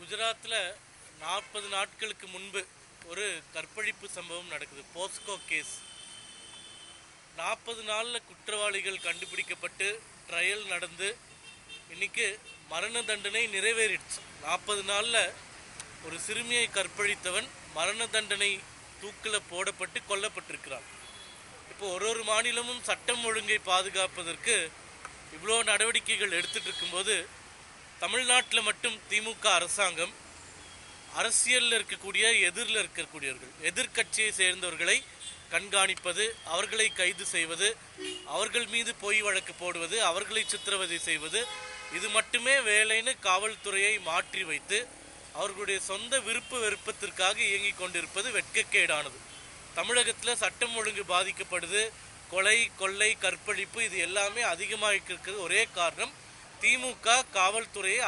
குஜராத்தில் 40 நாட்களுக்கு முன்பு ஒரு கற்பழிப்பு சம்பவம் நடக்குது. Bosco case. 40 நாளில் குற்றவாளிகள் கண்டுபிடிக்கப்பட்டு ட்ரையல் நடந்து இன்னைக்கு மரண தண்டனை நிறைவேறிடுச்சு. 40 நாளில் ஒரு சிறுமியை கற்பழித்தவன் மரண தண்டனை தூக்கில் போடப்பட்டு கொல்லப்பட்டிருக்கிறான். இப்போ ஒரு மாநிலமும் சட்டம் ஒழுங்கை பாதுகாப்பதற்கு இவ்வளோ நடவடிக்கைகள் எடுத்துட்டு இருக்கும்போது தமிழ்நாட்டில் மட்டும் திமுக அரசாங்கம் அரசியலில் இருக்கக்கூடிய எதிரில் இருக்கக்கூடியவர்கள், எதிர்கட்சியை சேர்ந்தவர்களை கண்காணிப்பது, அவர்களை கைது செய்வது, அவர்கள் மீது பொய் வழக்கு போடுவது, அவர்களை சித்திரவதை செய்வது, இது மட்டுமே வேலைன்னு காவல்துறையை மாற்றி வைத்து அவர்களுடைய சொந்த விருப்ப வெறுப்பத்திற்காக இயங்கிக் கொண்டிருப்பது வெட்கக்கேடானது. தமிழகத்தில் சட்டம் ஒழுங்கு பாதிக்கப்படுது. கொலை, கொள்ளை, கற்பழிப்பு இது எல்லாமே அதிகமாக இருக்கிறது. ஒரே காரணம், திமுக காவல்துறையை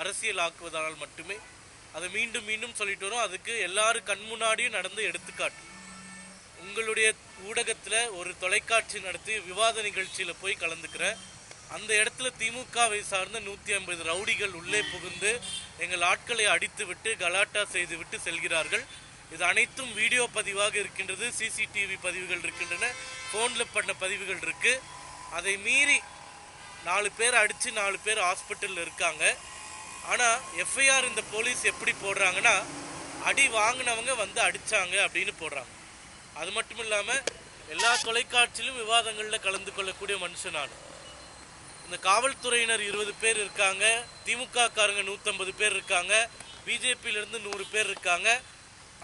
அரசியலாக்குவதால் மட்டுமே. அதை மீண்டும் மீண்டும் சொல்லிட்டு வரோம். அதுக்கு எல்லாரும் கண் முன்னாடியும் நடந்த எடுத்துக்காட்டு. உங்களுடைய ஊடகத்தில் ஒரு தொலைக்காட்சி நடத்தி விவாத நிகழ்ச்சியில் போய் கலந்துக்கிறேன். அந்த இடத்துல திமுகவை சார்ந்த 150 ரவுடிகள் உள்ளே புகுந்து எங்கள் ஆட்களை அடித்து விட்டு கலாட்டா செய்து விட்டு செல்கிறார்கள். இது அனைத்தும் வீடியோ பதிவாக இருக்கின்றது, சிசிடிவி பதிவுகள் இருக்கின்றன, ஃபோனில் பண்ண பதிவுகள் இருக்குது. அதை மீறி 4 பேர் அடித்து 4 பேர் ஹாஸ்பிட்டலில் இருக்காங்க. ஆனால் எஃப்ஐஆர் இந்த போலீஸ் எப்படி போடுறாங்கன்னா, அடி வாங்கினவங்க வந்து அடித்தாங்க அப்படின்னு போடுறாங்க. அது மட்டும் இல்லாமல் எல்லா தொலைக்காட்சியிலும் விவாதங்களில் கலந்து கொள்ளக்கூடிய மனுஷன் நான். இந்த காவல்துறையினர் 20 பேர் இருக்காங்க, திமுக காரங்க 150 பேர் இருக்காங்க, பிஜேபியிலேருந்து 100 பேர் இருக்காங்க.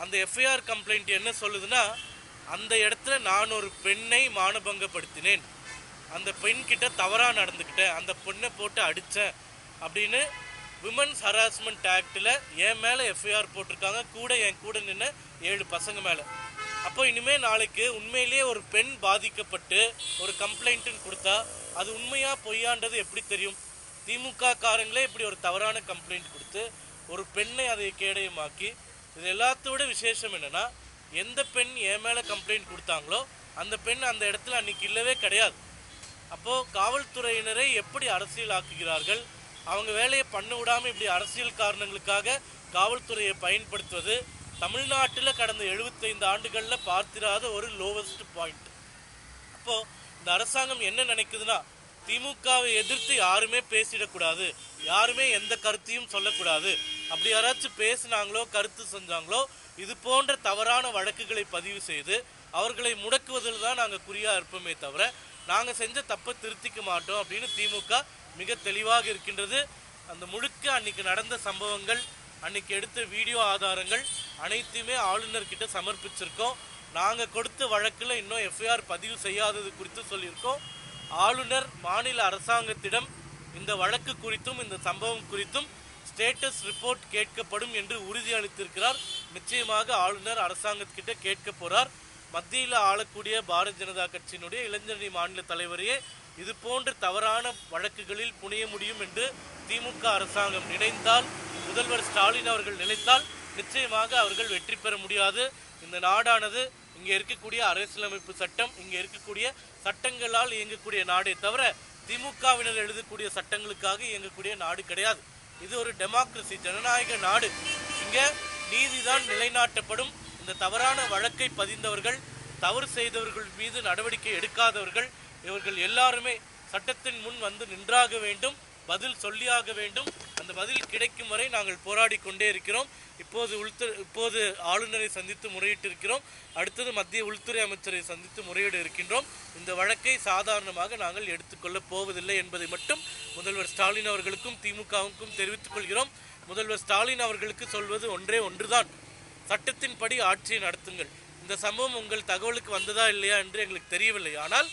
அந்த எஃப்ஐஆர் கம்ப்ளைண்ட் என்ன சொல்லுதுன்னா, அந்த இடத்துல நான் ஒரு பெண்ணை மானபங்கப்படுத்தினேன், அந்த பெண்கிட்ட தவறாக நடந்துக்கிட்டேன், அந்த பெண்ணை போட்டு அடித்தேன் அப்படின்னு விமன்ஸ் ஹராஸ்மெண்ட் ஆக்டில் என் மேலே எஃப்ஐஆர் போட்டிருக்காங்க. என் கூட நின்று 7 பசங்க மேலே. அப்போ இனிமேல் நாளைக்கு உண்மையிலேயே ஒரு பெண் பாதிக்கப்பட்டு ஒரு கம்ப்ளைண்ட்டுன்னு கொடுத்தா அது உண்மையாக பொய்யான்றது எப்படி தெரியும்? திமுக காரங்களே இப்படி ஒரு தவறான கம்ப்ளைண்ட் கொடுத்து ஒரு பெண்ணை அதை கேடயமாக்கி, இது எல்லாத்தோட விசேஷம் என்னென்னா, எந்த பெண் என் மேலே கம்ப்ளைண்ட் கொடுத்தாங்களோ அந்த பெண் அந்த இடத்துல அன்றைக்கி இல்லவே கிடையாது. அப்போது காவல்துறையினரை எப்படி அரசியல் ஆக்குகிறார்கள்? அவங்க வேலையை பண்ண விடாமல் இப்படி அரசியல் காரணங்களுக்காக காவல்துறையை பயன்படுத்துவது தமிழ்நாட்டில் கடந்த 75 ஆண்டுகளில் பார்த்திராத ஒரு லோவஸ்ட் பாயிண்ட். அப்போது இந்த அரசாங்கம் என்ன நினைக்குதுன்னா, திமுகவை எதிர்த்து யாருமே பேசிடக்கூடாது, யாருமே எந்த கருத்தையும் சொல்லக்கூடாது. அப்படி யாராச்சும் பேசினாங்களோ கருத்து செஞ்சாங்களோ இது போன்ற தவறான வழக்குகளை பதிவு செய்து அவர்களை முடக்குவதில் தான் நாங்கள் குறியாக இருப்போமே தவிர நாங்கள் செஞ்ச தப்பை திருத்திக்க மாட்டோம் அப்படின்னு திமுக மிக தெளிவாக இருக்கின்றது. அந்த முழுக்க அன்னைக்கு நடந்த சம்பவங்கள், அன்னைக்கு எடுத்த வீடியோ ஆதாரங்கள் அனைத்துமே ஆளுநர்கிட்ட சமர்ப்பிச்சிருக்கோம். நாங்கள் கொடுத்த வழக்கில் இன்னும் எஃப்ஐஆர் பதிவு செய்யாதது குறித்து சொல்லியிருக்கோம். ஆளுநர் மாநில அரசாங்கத்திடம் இந்த வழக்கு குறித்தும் இந்த சம்பவம் குறித்தும் ஸ்டேட்டஸ் ரிப்போர்ட் கேட்கப்படும் என்று உறுதியளித்திருக்கிறார். நிச்சயமாக ஆளுநர் அரசாங்கத்திட்ட கேட்க போகிறார். மத்தியில் ஆளக்கூடிய பாரதிய ஜனதா கட்சியினுடைய இளைஞரணி மாநில தலைவரையே இது போன்ற தவறான வழக்குகளில் புனைய முடியும் என்று திமுக அரசாங்கம் நினைத்தால், முதல்வர் ஸ்டாலின் அவர்கள் நினைத்தால் நிச்சயமாக அவர்கள் வெற்றி பெற முடியாது. இந்த நாடானது இங்கே இருக்கக்கூடிய அரசியலமைப்பு சட்டம், இங்கே இருக்கக்கூடிய சட்டங்களால் இயங்கக்கூடிய நாடே தவிர திமுகவினர் எழுதக்கூடிய சட்டங்களுக்காக இயங்கக்கூடிய நாடு கிடையாது. இது ஒரு டெமோக்ரஸி, ஜனநாயக நாடு. இங்கே நீதிதான் நிலைநாட்டப்படும். இந்த தவறான வழக்கை பதிந்தவர்கள், தவறு செய்தவர்கள் மீது நடவடிக்கை எடுக்காதவர்கள், இவர்கள் எல்லாருமே சட்டத்தின் முன் வந்து நின்றாக வேண்டும், பதில் சொல்லியாக வேண்டும். அந்த பதில் கிடைக்கும் வரை நாங்கள் போராடி கொண்டே இருக்கிறோம். இப்போது ஆளுநரை சந்தித்து முறையிட்டிருக்கிறோம். அடுத்தது மத்திய உள்துறை அமைச்சரை சந்தித்து முறையிட இருக்கின்றோம். இந்த வழக்கை சாதாரணமாக நாங்கள் எடுத்துக்கொள்ளப் போவதில்லை என்பதை மட்டும் முதல்வர் ஸ்டாலின் அவர்களுக்கும் திமுகவுக்கும் தெரிவித்துக் கொள்கிறோம். முதல்வர் ஸ்டாலின் அவர்களுக்கு சொல்வது ஒன்றுதான், சட்டத்தின்படி ஆட்சியை நடத்துங்கள். இந்த சம்பவம் உங்கள் தகவலுக்கு வந்ததா இல்லையா என்று எங்களுக்கு தெரியவில்லை. ஆனால்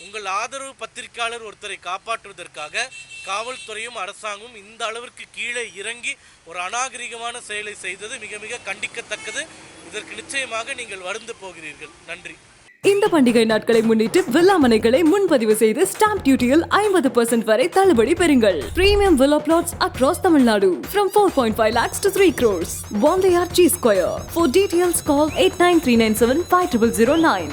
உங்கள் ஆதரவு பத்திரிகையாளர் ஒருத்தரை காப்பாற்றுவதற்காக காவல்துறையும் அரசாங்கமும் இந்த அளவிற்கு கீழே இறங்கி ஒரு அநாகரிகமான செயலை செய்தது மிக மிக கண்டிக்கத்தக்கது. இதற்கு நிச்சயமாக நீங்கள் வருந்த போகிறீர்கள். நன்றி. இந்த பண்டிகை நாட்களை முன்னிட்டு வில்லா மனைகளை முன்பதிவு செய்து ஸ்டாம்ப் டியூட்டியில் 50% வரை தள்ளுபடி பெறுங்கள். Premium villa plots across Tamil Nadu from 4.5 lakhs to 3 crores. One layer G Square. For details call 8939750009.